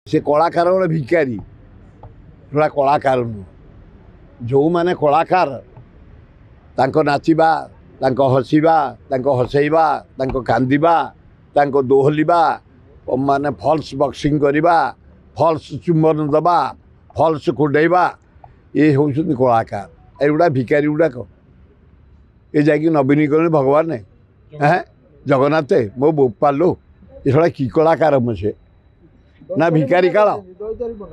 से कलाकार गोटे भिकारी थोड़ा कलाकार नुह जो मैंने कलाकार नाचवा हसवा हसैवा कांदवा दोहलिबा माने फल्स बक्सिंग करवा फल्स चुम्बन दबा फल्स कुंडेवा ये हूँ कलाकार एगुड़ा भिकारी गुड़ाक ये जा नवीनीकरण भगवान है जगन्नाथ मो बोपा लो ये थोड़ा कि कलाकार मुझे ना भिकारी काल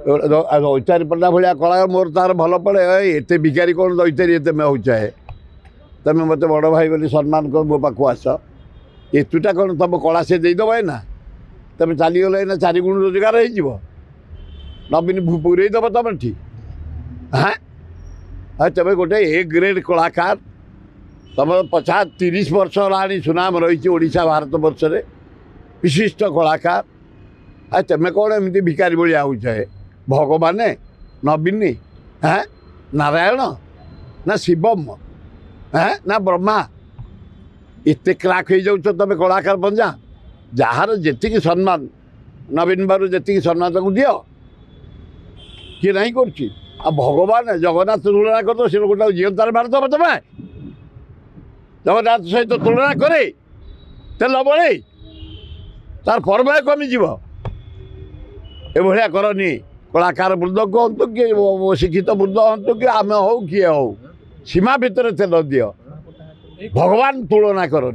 दैतारी पड़ा भाया कलाकार मोर तार भल पड़े एत भिकारी कौन दैतारी एत हो चाहे तुम मत बड़ भाई बोली सम्मान कर मो पाक आस एतुटा कौन तुम कला से देदेव ना तुम चलीगल ना 4 गुण रोजगार हो नवीन पूरे दब तुम ठीक हाँ तुम गोटे ए ग्रेड कलाकार तुम 50-30 वर्ष है सुनाम रही ओडिशा भारत वर्ष रे विशिष्ट कलाकार आ तुम कौन एमती भिकारी भाया हो चाहे भगवान नवीन हाँ नारायण ना शिवम हाँ ना ब्रह्मा एत क्राक हो जाऊ तुम कलाकार पंजा जार जी सम्मान नवीन बाबू जी सम्मान ताक दियो किए ना कर भगवान जगन्नाथ तुलना कर दो से गोटे जीवतार मारदब तुम जगन्नाथ सहित तुलना करे तेल बड़े तार परमय कमिज एभलिया करनी कलाकार वृद्ध कहतु कि शिक्षित वृद्ध हूँ कि आम हो किए हो सीमा भितर तेल दियो भगवान तुलना कर।